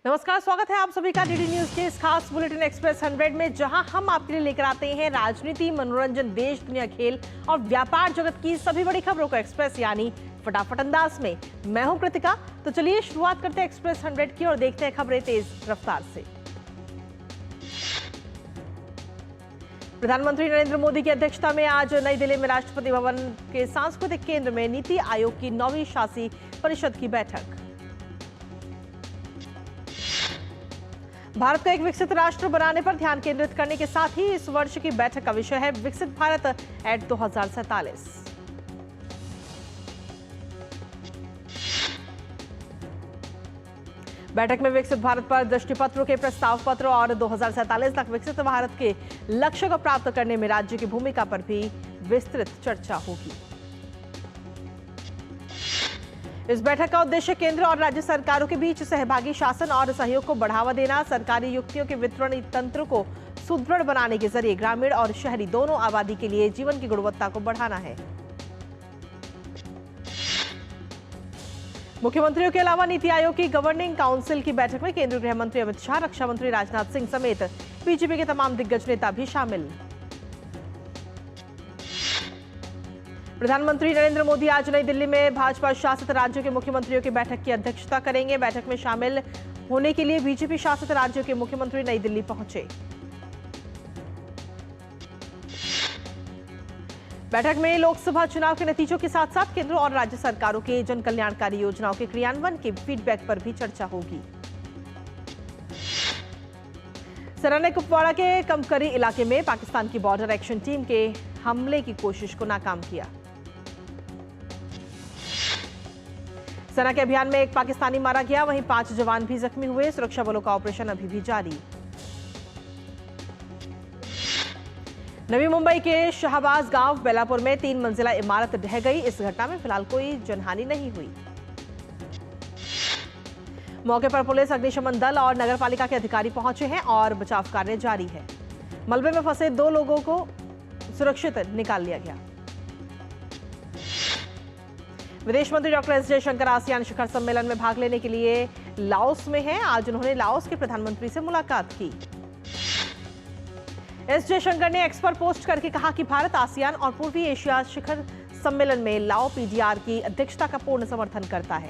नमस्कार, स्वागत है आप सभी का डीडी न्यूज के इस खास बुलेटिन एक्सप्रेस 100 में, जहां हम आपके लिए लेकर आते हैं राजनीति, मनोरंजन, देश दुनिया, खेल और व्यापार जगत की सभी बड़ी खबरों को एक्सप्रेस यानी फटाफट अंदाज में। मैं हूं कृतिका। तो चलिए शुरुआत करते हैं एक्सप्रेस 100 की और देखते हैं खबरें तेज रफ्तार से। प्रधानमंत्री नरेंद्र मोदी की अध्यक्षता में आज नई दिल्ली में राष्ट्रपति भवन के सांस्कृतिक केंद्र में नीति आयोग की 9वीं शासी परिषद की बैठक। भारत को एक विकसित राष्ट्र बनाने पर ध्यान केंद्रित करने के साथ ही इस वर्ष की बैठक का विषय है विकसित भारत एट 2047। बैठक में विकसित भारत पर दृष्टिपत्रों के प्रस्ताव पत्र और 2047 तक विकसित भारत के लक्ष्य को प्राप्त करने में राज्य की भूमिका पर भी विस्तृत चर्चा होगी। इस बैठक का उद्देश्य केंद्र और राज्य सरकारों के बीच सहभागी शासन और सहयोग को बढ़ावा देना, सरकारी युक्तियों के वितरण तंत्र को सुदृढ़ बनाने के जरिए ग्रामीण और शहरी दोनों आबादी के लिए जीवन की गुणवत्ता को बढ़ाना है। मुख्यमंत्रियों के अलावा नीति आयोग की गवर्निंग काउंसिल की बैठक में केंद्रीय गृह मंत्री अमित शाह, रक्षा मंत्री राजनाथ सिंह समेत बीजेपी के तमाम दिग्गज नेता भी शामिल। प्रधानमंत्री नरेंद्र मोदी आज नई दिल्ली में भाजपा शासित राज्यों के मुख्यमंत्रियों की बैठक की अध्यक्षता करेंगे। बैठक में शामिल होने के लिए बीजेपी शासित राज्यों के मुख्यमंत्री नई दिल्ली पहुंचे। बैठक में लोकसभा चुनाव के नतीजों के साथ साथ केंद्र और राज्य सरकारों के जन कल्याणकारी योजनाओं के क्रियान्वयन के फीडबैक पर भी चर्चा होगी। सराना कुपवाड़ा के कमकरी इलाके में पाकिस्तान की बॉर्डर एक्शन टीम के हमले की कोशिश को नाकाम किया। सेना के अभियान में एक पाकिस्तानी मारा गया, वहीं 5 जवान भी जख्मी हुए। सुरक्षा बलों का ऑपरेशन अभी भी जारी। नवी मुंबई के शाहबाज गांव बेलापुर में 3 मंजिला इमारत ढह गई। इस घटना में फिलहाल कोई जनहानि नहीं हुई। मौके पर पुलिस, अग्निशमन दल और नगरपालिका के अधिकारी पहुंचे हैं और बचाव कार्य जारी है। मलबे में फंसे 2 लोगों को सुरक्षित निकाल लिया गया। विदेश मंत्री डॉक्टर एस जयशंकर आसियान शिखर सम्मेलन में भाग लेने के लिए लाओस में हैं। आज उन्होंने लाओस के प्रधानमंत्री से मुलाकात की। एस जयशंकर ने एक्स पर पोस्ट करके कहा कि भारत आसियान और पूर्वी एशिया शिखर सम्मेलन में लाओ पीडीआर की अध्यक्षता का पूर्ण समर्थन करता है।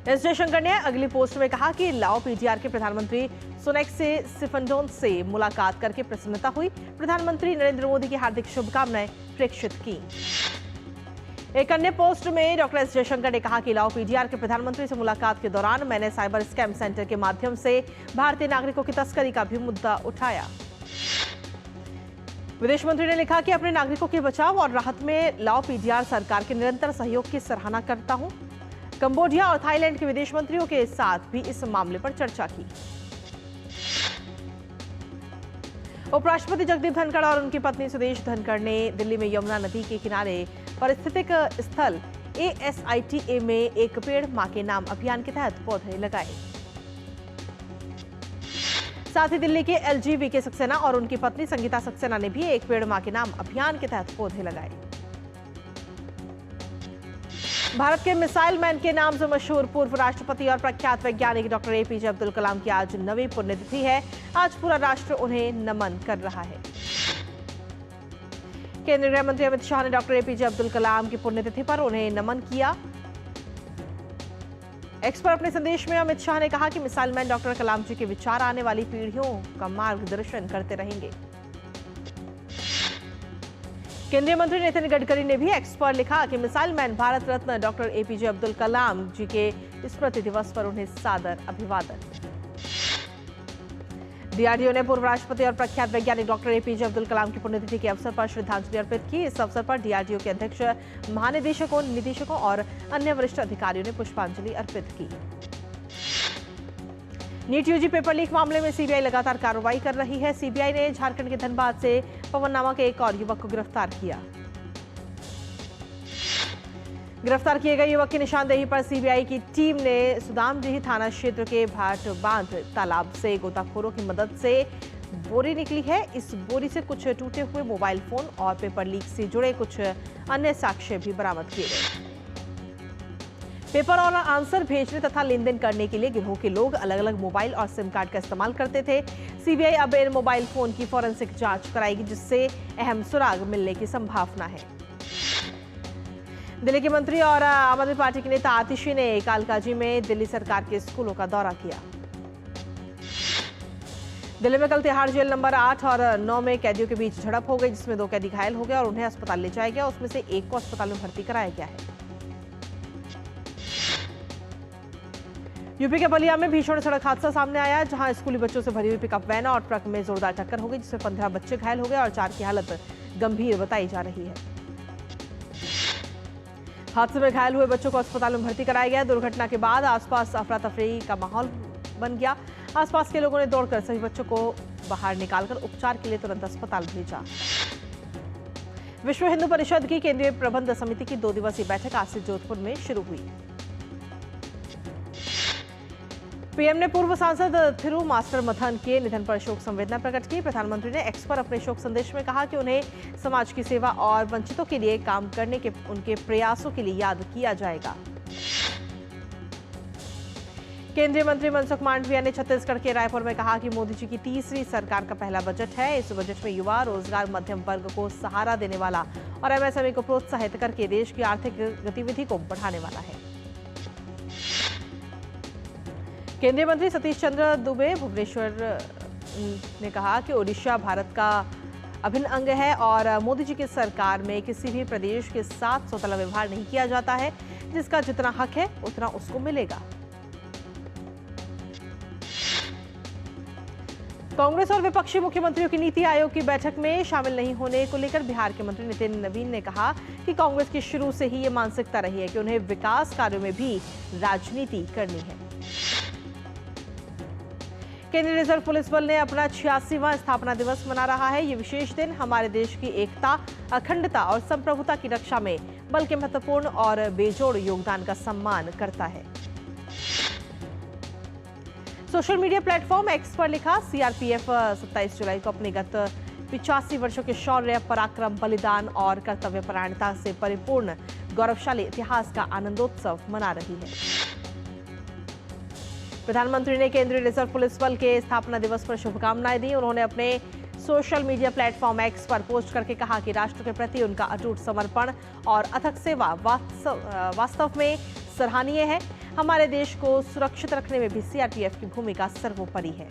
एस जयशंकर ने अगली पोस्ट में कहा कि लाओ पीडीआर के प्रधानमंत्री सोनेक्से सिफंडोन से मुलाकात करके प्रसन्नता हुई। प्रधानमंत्री नरेंद्र मोदी की हार्दिक शुभकामनाएं प्रेषित की। एक अन्य पोस्ट में डॉक्टर एस जयशंकर ने कहा कि लाओ पीडीआर के प्रधानमंत्री से मुलाकात के दौरान मैंने साइबर स्कैम सेंटर के माध्यम से भारतीय नागरिकों की तस्करी का भी मुद्दा उठाया। विदेश मंत्री ने लिखा कि अपने नागरिकों के बचाव और राहत में लाओ पीडीआर सरकार के निरंतर सहयोग की सराहना करता हूं। कंबोडिया और थाईलैंड के विदेश मंत्रियों के साथ भी इस मामले पर चर्चा की। उपराष्ट्रपति जगदीप धनखड़ और उनकी पत्नी सुदेश धनखड़ ने दिल्ली में यमुना नदी के किनारे परिस्थितिक स्थल ASITA में एक पेड़ मां के नाम अभियान के तहत पौधे लगाए। साथ ही दिल्ली के LGV सक्सेना और उनकी पत्नी संगीता सक्सेना ने भी एक पेड़ मां के नाम अभियान के तहत पौधे लगाए। भारत के मिसाइल मैन के नाम से मशहूर पूर्व राष्ट्रपति और प्रख्यात वैज्ञानिक डॉक्टर APJ अब्दुल कलाम की आज 9वीं पुण्यतिथि है। आज पूरा राष्ट्र उन्हें नमन कर रहा है। केंद्रीय गृह मंत्री अमित शाह ने डॉक्टर APJ अब्दुल कलाम की पुण्यतिथि पर उन्हें नमन किया। एक्स पर अपने संदेश में अमित शाह ने कहा कि मिसाइल मैन डॉक्टर कलाम जी के विचार आने वाली पीढ़ियों का मार्गदर्शन करते रहेंगे। केंद्रीय मंत्री नितिन गडकरी ने भी एक्स पर लिखा कि missile man Bharat Ratna doctor APJ Abdul Kalam जी के स्मृति दिवस पर उन्हें सादर अभिवादन। DRDO ने पूर्व राष्ट्रपति और प्रख्यात वैज्ञानिक डॉक्टर APJ अब्दुल कलाम की पुण्यतिथि के अवसर पर श्रद्धांजलि अर्पित की। इस अवसर पर DRDO के अध्यक्ष, महानिदेशकों, निदेशकों और अन्य वरिष्ठ अधिकारियों ने पुष्पांजलि अर्पित की। नीट यूजी पेपर लीक मामले में सीबीआई लगातार कार्रवाई कर रही है। सीबीआई ने झारखंड के धनबाद से पवन नामक एक और युवक को गिरफ्तार किया। गिरफ्तार किए गए युवक की निशानदेही पर सीबीआई की टीम ने सुदामडीह थाना क्षेत्र के भाट बांध तालाब से गोताखोरों की मदद से बोरी निकली है। इस बोरी से कुछ टूटे हुए मोबाइल फोन और पेपर लीक से जुड़े कुछ अन्य साक्ष्य भी बरामद किए गए। पेपर और आंसर भेजने तथा लेन देन करने के लिए गिरोह के लोग अलग अलग मोबाइल और सिम कार्ड का इस्तेमाल करते थे। सीबीआई अब इन मोबाइल फोन की फॉरेंसिक जांच कराएगी, जिससे अहम सुराग मिलने की संभावना है। दिल्ली के मंत्री और आम आदमी पार्टी के नेता आतिशी ने कालकाजी में दिल्ली सरकार के स्कूलों का दौरा किया। दिल्ली में कल तिहाड़ जेल नंबर 8 और 9 में कैदियों के बीच झड़प हो गई, जिसमें 2 कैदी घायल हो गए और उन्हें अस्पताल ले जाया गया। उसमें से एक को अस्पताल में भर्ती कराया गया है। यूपी के बलिया में भीषण सड़क हादसा सामने आया, जहां स्कूली बच्चों से भरी हुई पिकअप वैन और ट्रक में जोरदार टक्कर हो गई, जिसमें 15 बच्चे घायल हो गए और 4 की हालत गंभीर बताई जा रही है। हादसे में घायल हुए बच्चों को अस्पताल में भर्ती कराया गया। दुर्घटना के बाद आसपास अफरा तफरी का माहौल बन गया। आसपास के लोगों ने दौड़कर सभी बच्चों को बाहर निकालकर उपचार के लिए तुरंत अस्पताल भेजा। विश्व हिंदू परिषद की केंद्रीय प्रबंध समिति की 2 दिवसीय बैठक आज से जोधपुर में शुरू हुई। पीएम ने पूर्व सांसद थिरू मास्टर मथन के निधन पर शोक संवेदना प्रकट की। प्रधानमंत्री ने एक्स पर अपने शोक संदेश में कहा कि उन्हें समाज की सेवा और वंचितों के लिए काम करने के उनके प्रयासों के लिए याद किया जाएगा। केंद्रीय मंत्री मनसुख मांडविया ने छत्तीसगढ़ के रायपुर में कहा कि मोदी जी की तीसरी सरकार का पहला बजट है। इस बजट में युवा, रोजगार, मध्यम वर्ग को सहारा देने वाला और एमएसएमई को प्रोत्साहित करके देश की आर्थिक गतिविधि को बढ़ाने वाला है। केंद्रीय मंत्री सतीश चंद्र दुबे भुवनेश्वर ने कहा कि ओडिशा भारत का अभिन्न अंग है और मोदी जी की सरकार में किसी भी प्रदेश के साथ सौतेला व्यवहार नहीं किया जाता है। जिसका जितना हक है उतना उसको मिलेगा। कांग्रेस और विपक्षी मुख्यमंत्रियों की नीति आयोग की बैठक में शामिल नहीं होने को लेकर बिहार के मंत्री नितिन नवीन ने कहा कि कांग्रेस की शुरू से ही ये मानसिकता रही है कि उन्हें विकास कार्यों में भी राजनीति करनी है। केंद्रीय रिजर्व पुलिस बल ने अपना 86वां स्थापना दिवस मना रहा है। ये विशेष दिन हमारे देश की एकता, अखंडता और संप्रभुता की रक्षा में बल के महत्वपूर्ण और बेजोड़ योगदान का सम्मान करता है। सोशल मीडिया प्लेटफॉर्म एक्स पर लिखा, सीआरपीएफ 27 जुलाई को अपने गत 85 वर्षों के शौर्य, पराक्रम, बलिदान और कर्तव्यपरायणता से परिपूर्ण गौरवशाली इतिहास का आनंदोत्सव मना रही है। प्रधानमंत्री ने केंद्रीय रिजर्व पुलिस बल के स्थापना दिवस पर शुभकामनाएं दी। उन्होंने अपने सोशल मीडिया प्लेटफॉर्म एक्स पर पोस्ट करके कहा कि राष्ट्र के प्रति उनका अटूट समर्पण और अथक सेवा वास्तव में सराहनीय है। हमारे देश को सुरक्षित रखने में भी सीआरपीएफ की भूमिका सर्वोपरि है।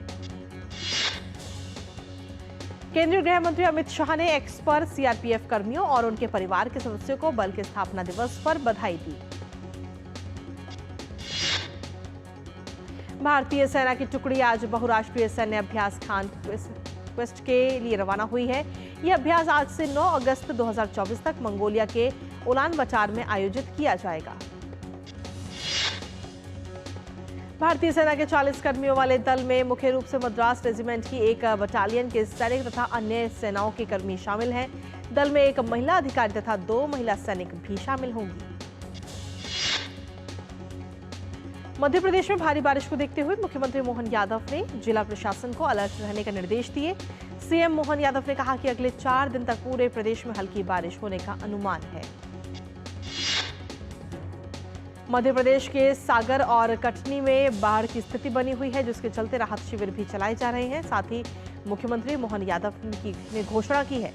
केंद्रीय गृह मंत्री अमित शाह ने एक्स पर सीआरपीएफ कर्मियों और उनके परिवार के सदस्यों को बल के स्थापना दिवस पर बधाई दी। भारतीय सेना की टुकड़ी आज बहुराष्ट्रीय सैन्य अभ्यास खान क्वेस्ट के लिए रवाना हुई है। यह अभ्यास आज से 9 अगस्त 2024 तक मंगोलिया के उलान बातर में आयोजित किया जाएगा। भारतीय सेना के 40 कर्मियों वाले दल में मुख्य रूप से मद्रास रेजिमेंट की एक बटालियन के सैनिक तथा अन्य सेनाओं के कर्मी शामिल हैं। दल में एक महिला अधिकारी तथा 2 महिला सैनिक भी शामिल होंगी। मध्य प्रदेश में भारी बारिश को देखते हुए मुख्यमंत्री मोहन यादव ने जिला प्रशासन को अलर्ट रहने का निर्देश दिए। सीएम मोहन यादव ने कहा कि अगले 4 दिन तक पूरे प्रदेश में हल्की बारिश होने का अनुमान है। मध्य प्रदेश के सागर और कटनी में बाढ़ की स्थिति बनी हुई है, जिसके चलते राहत शिविर भी चलाए जा रहे हैं। साथ ही मुख्यमंत्री मोहन यादव ने घोषणा की है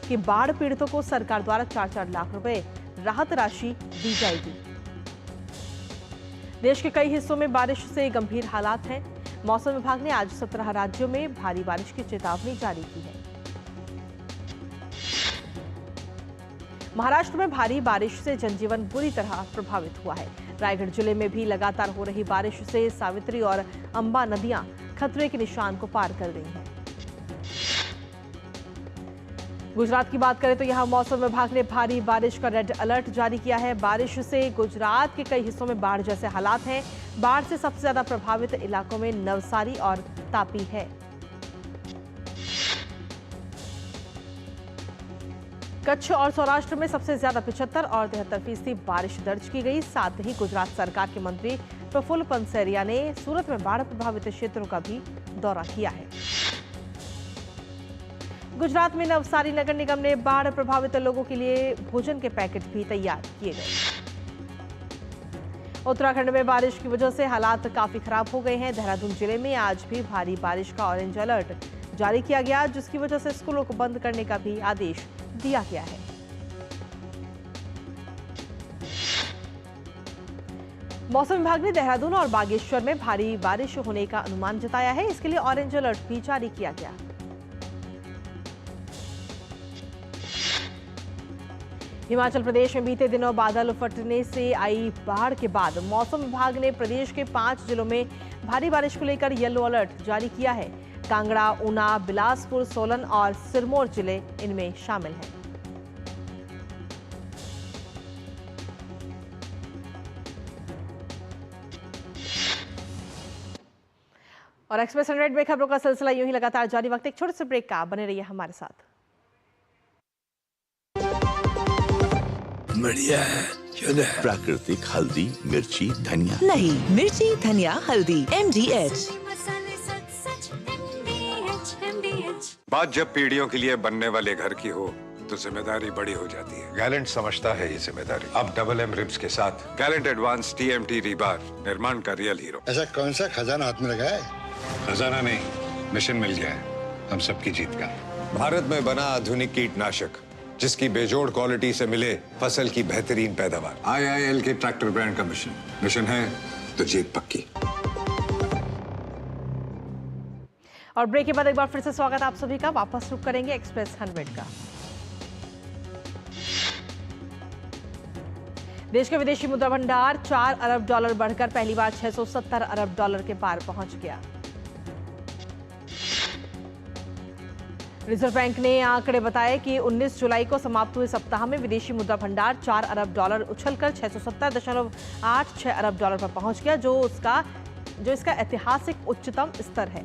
कि बाढ़ पीड़ितों को सरकार द्वारा 4-4 लाख रुपए राहत राशि दी जाएगी। देश के कई हिस्सों में बारिश से गंभीर हालात हैं। मौसम विभाग ने आज 17 राज्यों में भारी बारिश की चेतावनी जारी की है। महाराष्ट्र में भारी बारिश से जनजीवन बुरी तरह प्रभावित हुआ है। रायगढ़ जिले में भी लगातार हो रही बारिश से सावित्री और अंबा नदियां खतरे के निशान को पार कर गई हैं। गुजरात की बात करें तो यहां मौसम विभाग ने भारी बारिश का रेड अलर्ट जारी किया है। बारिश से गुजरात के कई हिस्सों में बाढ़ जैसे हालात हैं। बाढ़ से सबसे ज्यादा प्रभावित इलाकों में नवसारी और तापी है। कच्छ और सौराष्ट्र में सबसे ज्यादा 75 और 73% बारिश दर्ज की गई। साथ ही गुजरात सरकार के मंत्री प्रफुल्ल पंसेरिया ने सूरत में बाढ़ प्रभावित क्षेत्रों का भी दौरा किया है। गुजरात में नवसारी नगर निगम ने बाढ़ प्रभावित लोगों के लिए भोजन के पैकेट भी तैयार किए गए। उत्तराखंड में बारिश की वजह से हालात काफी खराब हो गए हैं। देहरादून जिले में आज भी भारी बारिश का ऑरेंज अलर्ट जारी किया गया, जिसकी वजह से स्कूलों को बंद करने का भी आदेश दिया गया है। मौसम विभाग ने देहरादून और बागेश्वर में भारी बारिश होने का अनुमान जताया है। इसके लिए ऑरेंज अलर्ट भी जारी किया गया। हिमाचल प्रदेश में बीते दिनों बादल फटने से आई बाढ़ के बाद मौसम विभाग ने प्रदेश के 5 जिलों में भारी बारिश को लेकर येलो अलर्ट जारी किया है। कांगड़ा, ऊना, बिलासपुर, सोलन और सिरमौर जिले इनमें शामिल हैं। और एक्सप्रेस 100 में खबरों का सिलसिला यूं ही लगातार जारी। वक्त एक छोटे से ब्रेक का, बने रहिए हमारे साथ। बढ़िया है, शुद्ध है। प्राकृतिक हल्दी, मिर्ची, धनिया नहीं, मिर्ची, धनिया, हल्दी, MDH। बात जब पीढ़ियों के लिए बनने वाले घर की हो तो जिम्मेदारी बड़ी हो जाती है। गैलेंट समझता है ये जिम्मेदारी। अब डबल M रिब्स के साथ गैलेंट एडवांस TMT रीबार, निर्माण का रियल हीरो। ऐसा कौन सा खजाना हाथ में लगा है? खजाना नहीं, मिशन मिल गया है हम सबकी जीत का। भारत में बना आधुनिक कीटनाशक जिसकी बेजोड़ क्वालिटी से मिले फसल की बेहतरीन पैदावार। IIL के ट्रैक्टर ब्रांड का मिशन है तो जीत पक्की। और ब्रेक के बाद एक बार फिर से स्वागत आप सभी का। वापस रुक करेंगे एक्सप्रेस 100 का। देश के विदेशी मुद्रा भंडार 4 अरब डॉलर बढ़कर पहली बार 670 अरब डॉलर के पार पहुंच गया। रिजर्व बैंक ने आंकड़े बताए कि 19 जुलाई को समाप्त हुए सप्ताह में विदेशी मुद्रा भंडार 4 अरब डॉलर उछलकर 670.86 अरब डॉलर पर पहुंच गया, जो इसका ऐतिहासिक उच्चतम स्तर है।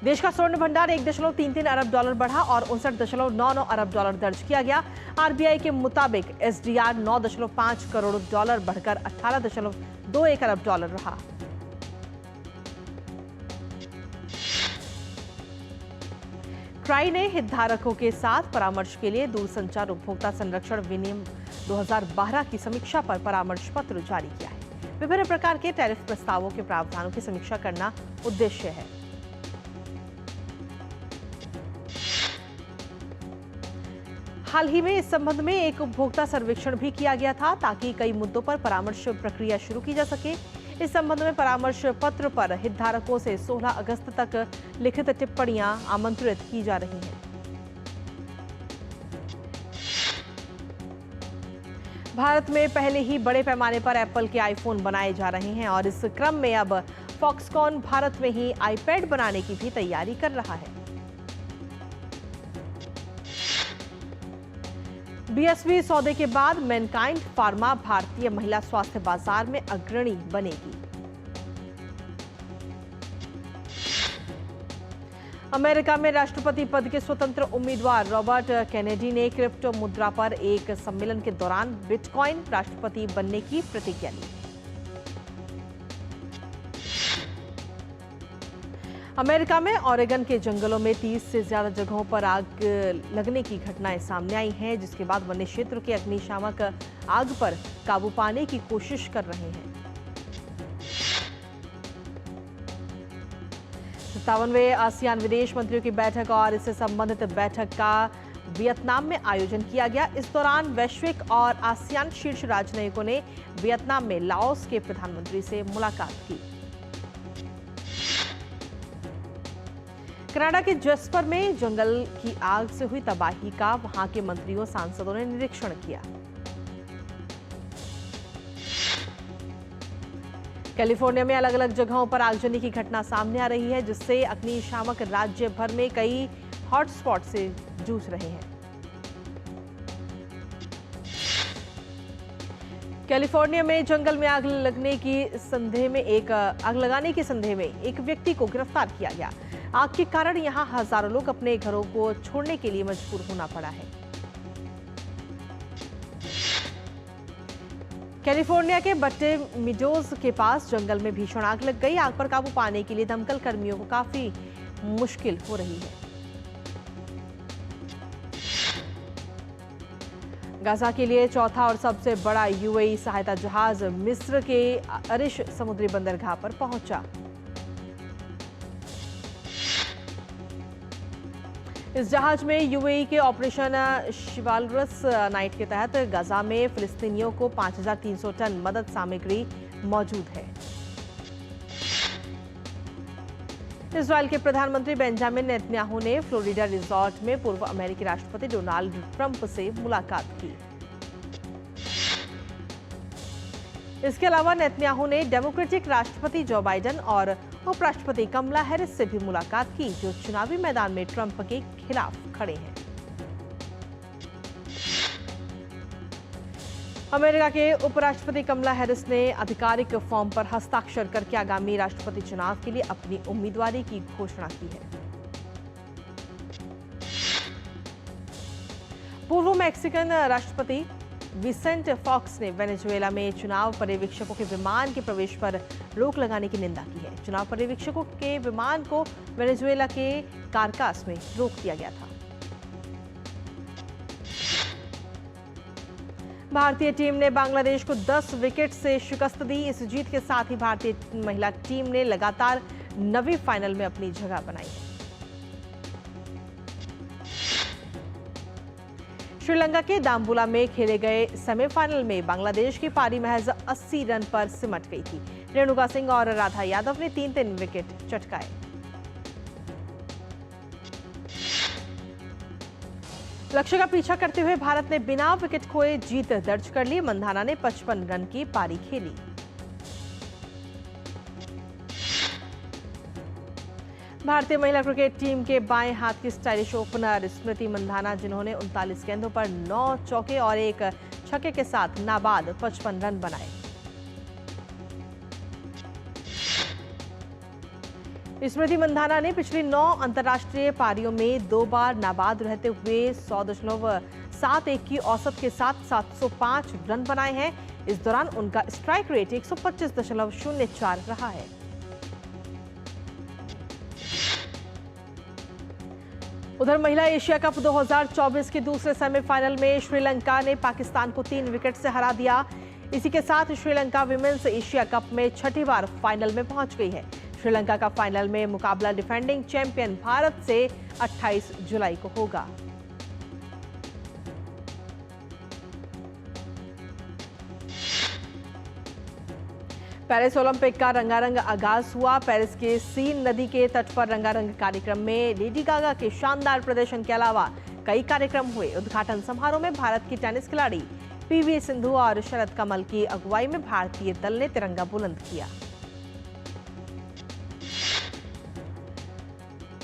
देश का स्वर्ण भंडार 1.33 अरब डॉलर बढ़ा और 59.99 अरब डॉलर दर्ज किया गया। RBI के मुताबिक SDR 9.5 करोड़ डॉलर बढ़कर 18.21 अरब डॉलर रहा। ट्राई ने हितधारकों के साथ परामर्श के लिए दूरसंचार उपभोक्ता संरक्षण विनियम 2012 की समीक्षा पर परामर्श पत्र जारी किया है। विभिन्न प्रकार के टैरिफ प्रस्तावों के प्रावधानों की समीक्षा करना उद्देश्य है। हाल ही में इस संबंध में एक उपभोक्ता सर्वेक्षण भी किया गया था ताकि कई मुद्दों पर परामर्श प्रक्रिया शुरू की जा सके। इस संबंध में परामर्श पत्र पर हितधारकों से 16 अगस्त तक लिखित टिप्पणियां आमंत्रित की जा रही हैं। भारत में पहले ही बड़े पैमाने पर एप्पल के आईफोन बनाए जा रहे हैं और इस क्रम में अब फॉक्सकॉन भारत में ही आईपैड बनाने की भी तैयारी कर रहा है। BSV सौदे के बाद मैनकाइंड फार्मा भारतीय महिला स्वास्थ्य बाजार में अग्रणी बनेगी। अमेरिका में राष्ट्रपति पद के स्वतंत्र उम्मीदवार रॉबर्ट कैनेडी ने क्रिप्टो मुद्रा पर एक सम्मेलन के दौरान बिटकॉइन राष्ट्रपति बनने की प्रतिज्ञा ली। अमेरिका में ओरेगन के जंगलों में 30 से ज्यादा जगहों पर आग लगने की घटनाएं सामने आई हैं, जिसके बाद वन्य क्षेत्र के अग्निशामक आग पर काबू पाने की कोशिश कर रहे हैं। 57वें आसियान विदेश मंत्रियों की बैठक और इससे संबंधित बैठक का वियतनाम में आयोजन किया गया। इस दौरान वैश्विक और आसियान शीर्ष राजनयिकों ने वियतनाम में लाओस के प्रधानमंत्री से मुलाकात की। कनाडा के जस्पर में जंगल की आग से हुई तबाही का वहां के मंत्रियों सांसदों ने निरीक्षण किया। कैलिफोर्निया में अलग अलग जगहों पर आगजनी की घटना सामने आ रही है, जिससे अग्निशामक राज्य भर में कई हॉटस्पॉट से जूझ रहे हैं। कैलिफोर्निया में जंगल में आग लगाने की संदेह में एक व्यक्ति को गिरफ्तार किया गया। आग के कारण यहां हजारों लोग अपने घरों को छोड़ने के लिए मजबूर होना पड़ा है। कैलिफोर्निया के बट्टे मिडोज के पास जंगल में भीषण आग लग गई। आग पर काबू पाने के लिए दमकल कर्मियों को काफी मुश्किल हो रही है। गाजा के लिए चौथा और सबसे बड़ा यूएई सहायता जहाज मिस्र के अरिश समुद्री बंदरगाह पर पहुंचा। इस जहाज में यूएई के ऑपरेशन शिवालरस नाइट के तहत गाजा में फिलिस्तीनियों को 5,300 टन मदद सामग्री मौजूद है। इजराइल के प्रधानमंत्री बेंजामिन नेतन्याहू ने फ्लोरिडा रिजॉर्ट में पूर्व अमेरिकी राष्ट्रपति डोनाल्ड ट्रंप से मुलाकात की। इसके अलावा नेतन्याहू ने डेमोक्रेटिक राष्ट्रपति जो बाइडेन और उपराष्ट्रपति कमला हैरिस से भी मुलाकात की, जो चुनावी मैदान में ट्रंप के खिलाफ खड़े हैं। अमेरिका के उपराष्ट्रपति कमला हैरिस ने आधिकारिक फॉर्म पर हस्ताक्षर करके आगामी राष्ट्रपति चुनाव के लिए अपनी उम्मीदवारी की घोषणा की है। पूर्व मैक्सिकन राष्ट्रपति विसेंट फॉक्स ने वेनेजुएला में चुनाव पर्यवेक्षकों के विमान के प्रवेश पर रोक लगाने की निंदा की है। चुनाव पर्यवेक्षकों के विमान को वेनेजुएला के कारकास में रोक दिया गया था। भारतीय टीम ने बांग्लादेश को 10 विकेट से शिकस्त दी। इस जीत के साथ ही भारतीय महिला टीम ने लगातार 9वीं फाइनल में अपनी जगह बनाई है। श्रीलंका के दाम्बुला में खेले गए सेमीफाइनल में बांग्लादेश की पारी महज 80 रन पर सिमट गई थी। रेणुका सिंह और राधा यादव ने 3-3 विकेट चटकाए। लक्ष्य का पीछा करते हुए भारत ने बिना विकेट खोए जीत दर्ज कर ली। मंधाना ने 55 रन की पारी खेली। भारतीय महिला क्रिकेट टीम के बाएं हाथ की स्टाइलिश ओपनर स्मृति मंधाना, जिन्होंने 39 गेंदों पर 9 चौके और 1 छक्के के साथ नाबाद 55 रन बनाए। स्मृति मंधाना ने पिछली 9 अंतर्राष्ट्रीय पारियों में 2 बार नाबाद रहते हुए 100.71 की औसत के साथ 705 रन बनाए हैं। इस दौरान उनका स्ट्राइक रेट 125.04 रहा है। उधर महिला एशिया कप 2024 के दूसरे सेमीफाइनल में श्रीलंका ने पाकिस्तान को 3 विकेट से हरा दिया। इसी के साथ श्रीलंका विमेंस एशिया कप में 6ठी बार फाइनल में पहुंच गई है। श्रीलंका का फाइनल में मुकाबला डिफेंडिंग चैंपियन भारत से 28 जुलाई को होगा। पेरिस ओलंपिक का रंगारंग आगाज हुआ। पेरिस के सीन नदी के तट पर रंगारंग कार्यक्रम में लेडी गागा के शानदार प्रदर्शन के अलावा कई कार्यक्रम हुए। उद्घाटन समारोह में भारत की टेनिस खिलाड़ी पीवी सिंधु और शरद कमल की अगुवाई में भारतीय दल ने तिरंगा बुलंद किया।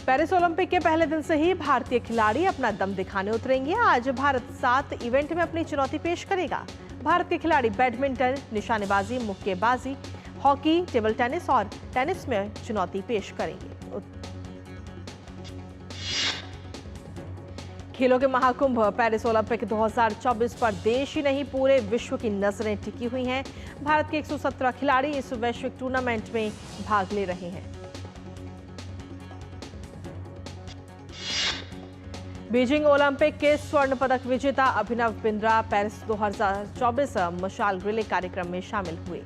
पेरिस ओलंपिक के पहले दिन से ही भारतीय खिलाड़ी अपना दम दिखाने उतरेंगे। आज भारत 7 इवेंट में अपनी चुनौती पेश करेगा। भारत के खिलाड़ी बैडमिंटन, निशानेबाजी, मुक्केबाजी, हॉकी, टेबल टेनिस और टेनिस में चुनौती पेश करेंगे। खेलों के महाकुंभ पेरिस ओलंपिक 2024 पर देश ही नहीं पूरे विश्व की नजरें टिकी हुई हैं। भारत के 117 खिलाड़ी इस वैश्विक टूर्नामेंट में भाग ले रहे हैं। बीजिंग ओलंपिक के स्वर्ण पदक विजेता अभिनव बिंद्रा पेरिस 2024 मशाल रिले कार्यक्रम में शामिल हुए।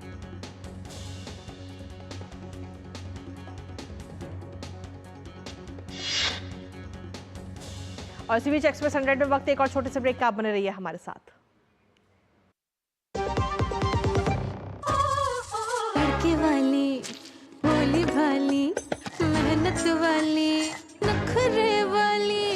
और इसी बीच एक्सप्रेस 100 में वक्त एक और छोटे से ब्रेक का, आप बने रहिए हमारे साथ। लड़के वाली, भोली भाली, मेहनत वाली, नखरे वाली,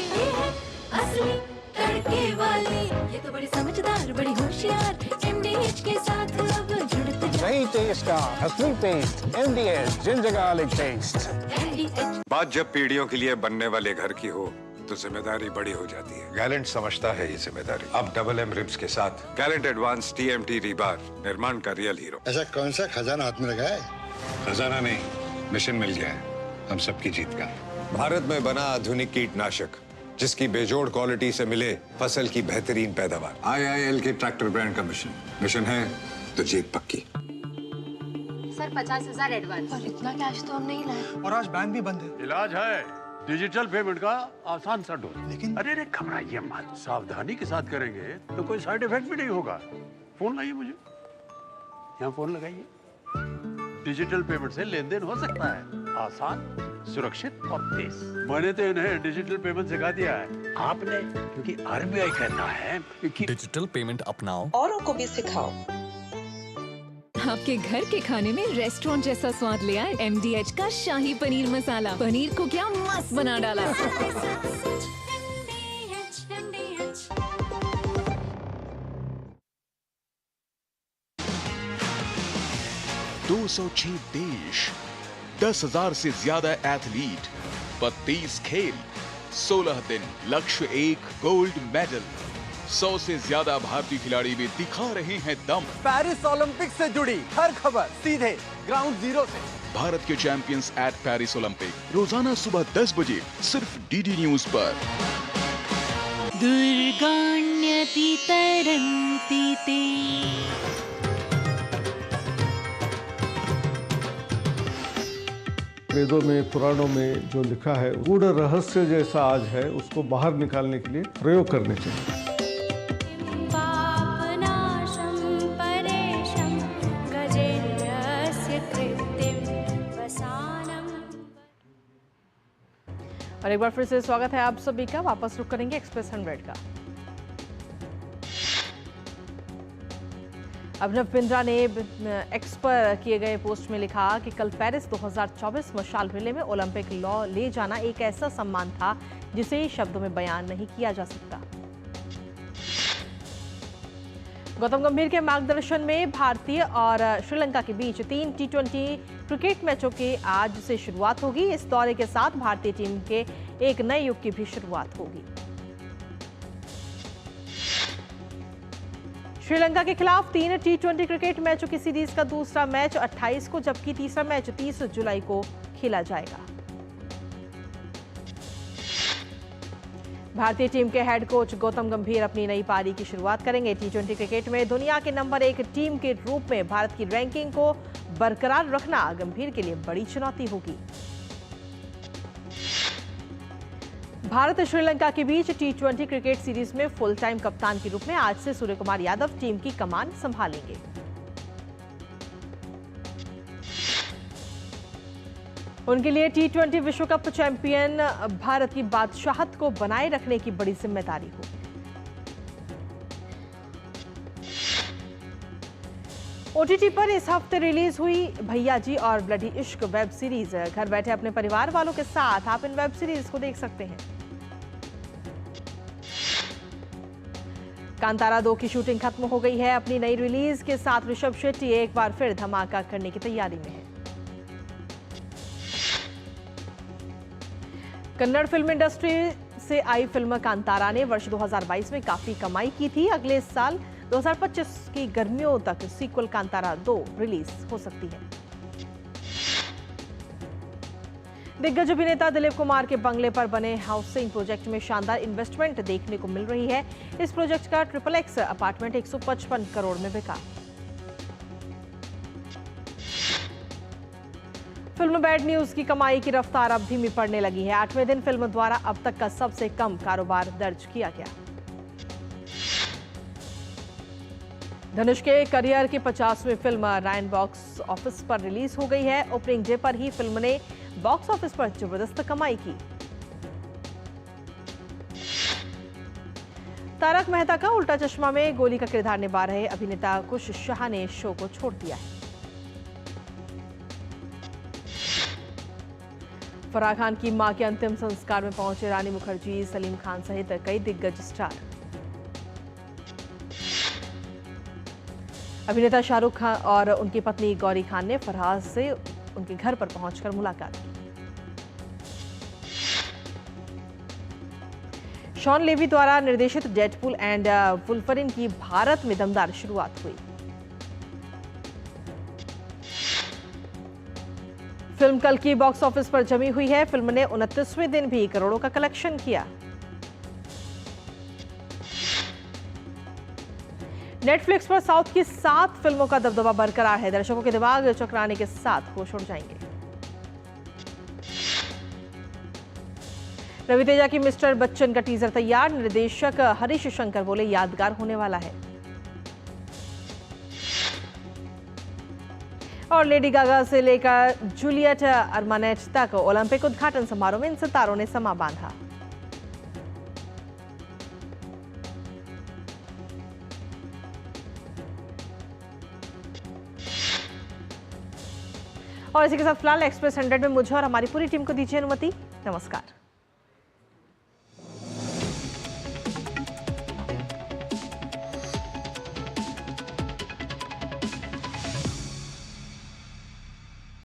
असली लड़के वाली, ये तो बड़ी समझदार, बड़ी होशियार, MDH के साथ अब जुड़ते जाओ। नई टेस्ट का असली taste, MDH ginger garlic taste. MDH बात जब पीढ़ियों के लिए बनने वाले घर की हो तो जिम्मेदारी बड़ी हो जाती है। गैलेंट समझता है ये जिम्मेदारी। अब डबल M रिब्स के साथ गैलेंट एडवांस TMT रीबार, निर्माण का रियल हीरो। ऐसा कौन सा खजाना हाथ में लगा है? खजाना नहीं, मिशन मिल गया है हम सबकी जीत का। भारत में बना आधुनिक कीटनाशक जिसकी बेजोड़ क्वालिटी से मिले फसल की बेहतरीन पैदावार। IIL के ट्रैक्टर ब्रांड का मिशन है तो जीत पक्की। Sir 50,000 advance. और इतना कैश तो हम नहीं लाए। और आज बैंक भी बंद है। इलाज है, डिजिटल पेमेंट का आसान सा डोज। लेकिन अरे घबराइए मत, सावधानी के साथ करेंगे तो कोई साइड इफेक्ट भी नहीं होगा। फोन लाइए मुझे, यहाँ फोन लगाइए। डिजिटल पेमेंट से लेन देन हो सकता है आसान, सुरक्षित और तेज। मैंने तो इन्हें डिजिटल पेमेंट सिखा दिया है, आपने? क्योंकि आरबीआई कहता है कि डिजिटल पेमेंट अपनाओ, औरों को भी सिखाओ। आपके घर के खाने में रेस्टोरेंट जैसा स्वाद ले आए MDH का शाही पनीर मसाला। पनीर को क्या मस्त बना डाला। 206 देश, 10,000 से ज्यादा एथलीट, 32 खेल, 16 दिन, लक्ष्य 1 गोल्ड मेडल। 100 से ज्यादा भारतीय खिलाड़ी भी दिखा रहे हैं दम। पेरिस ओलंपिक से जुड़ी हर खबर सीधे ग्राउंड जीरो से। भारत के चैंपियंस एट पेरिस ओलंपिक, रोजाना सुबह 10 बजे सिर्फ DD न्यूज पर। दुर्गाण्यति तरन्ति ते। वेदों में, पुराणों में जो लिखा है, गूढ़ रहस्य जैसा आज है, उसको बाहर निकालने के लिए प्रयोग करने चाहिए। और एक बार फिर से स्वागत है आप सभी का। वापस रुक करेंगे एक्सप्रेस 100 का। अभिनव बिंद्रा ने एक्स पर किए गए पोस्ट में लिखा कि कल पेरिस 2024 मशाल रिले में ओलंपिक लॉ ले जाना एक ऐसा सम्मान था जिसे शब्दों में बयान नहीं किया जा सकता। गौतम गंभीर के मार्गदर्शन में भारतीय और श्रीलंका के बीच 3 T20 क्रिकेट मैचों की आज से शुरुआत होगी। इस दौरे के साथ भारतीय टीम के एक नए युग की भी शुरुआत होगी। श्रीलंका के खिलाफ 3 T20 क्रिकेट मैचों की सीरीज का दूसरा मैच 28 को, जबकि तीसरा मैच 30 जुलाई को खेला जाएगा। भारतीय टीम के हेड कोच गौतम गंभीर अपनी नई पारी की शुरुआत करेंगे। T20 क्रिकेट में दुनिया के नंबर 1 टीम के रूप में भारत की रैंकिंग को बरकरार रखना गंभीर के लिए बड़ी चुनौती होगी। भारत श्रीलंका के बीच T20 क्रिकेट सीरीज में फुल टाइम कप्तान के रूप में आज से सूर्य कुमार यादव टीम की कमान संभालेंगे। उनके लिए T20 विश्व कप चैंपियन भारत की बादशाहत को बनाए रखने की बड़ी जिम्मेदारी होगी। OTT पर इस हफ्ते रिलीज हुई भैया जी और ब्लडी इश्क वेब सीरीज। घर बैठे अपने परिवार वालों के साथ आप इन वेब सीरीज को देख सकते हैं। कांतारा 2 की शूटिंग खत्म हो गई है। अपनी नई रिलीज के साथ ऋषभ शेट्टी एक बार फिर धमाका करने की तैयारी में है। कन्नड़ फिल्म इंडस्ट्री से आई फिल्म कांतारा ने वर्ष 2022 में काफी कमाई की थी। अगले साल 2025 की गर्मियों तक सीक्वल कांतारा 2 रिलीज हो सकती है। दिग्गज अभिनेता दिलीप कुमार के बंगले पर बने हाउसिंग प्रोजेक्ट में शानदार इन्वेस्टमेंट देखने को मिल रही है। इस प्रोजेक्ट का XXX अपार्टमेंट 155 करोड़ में बिका। फिल्म बैड न्यूज की कमाई की रफ्तार अब धीमी पड़ने लगी है। 8वें दिन फिल्म द्वारा अब तक का सबसे कम कारोबार दर्ज किया गया। धनुष के करियर की 50वीं फिल्म रायन बॉक्स ऑफिस पर रिलीज हो गई है। ओपनिंग डे पर ही फिल्म ने बॉक्स ऑफिस पर जबरदस्त कमाई की। तारक मेहता का उल्टा चश्मा में गोली का किरदार निभा रहे अभिनेता कुश शाह ने शो को छोड़ दिया है। फराह खान की मां के अंतिम संस्कार में पहुंचे रानी मुखर्जी, सलीम खान सहित कई दिग्गज स्टार। अभिनेता शाहरुख खान और उनकी पत्नी गौरी खान ने फराह से उनके घर पर पहुंचकर मुलाकात की। शॉन लेवी द्वारा निर्देशित डेडपूल एंड वुल्वरीन की भारत में दमदार शुरुआत हुई। फिल्म कल की बॉक्स ऑफिस पर जमी हुई है। फिल्म ने 29वें दिन भी करोड़ों का कलेक्शन किया। नेटफ्लिक्स पर साउथ की 7 फिल्मों का दबदबा बरकरार है। दर्शकों के दिमाग चकराने के साथ होश उड़ जाएंगे। रवि तेजा की मिस्टर बच्चन का टीजर तैयार, निर्देशक हरीश शंकर बोले यादगार होने वाला है। और लेडी गागा से लेकर जूलियट अरमानेट तक ओलंपिक उद्घाटन समारोह में इन सितारों ने समा बांधा। और इसी के साथ फिलहाल एक्सप्रेस 100 में मुझे और हमारी पूरी टीम को दीजिए अनुमति। नमस्कार।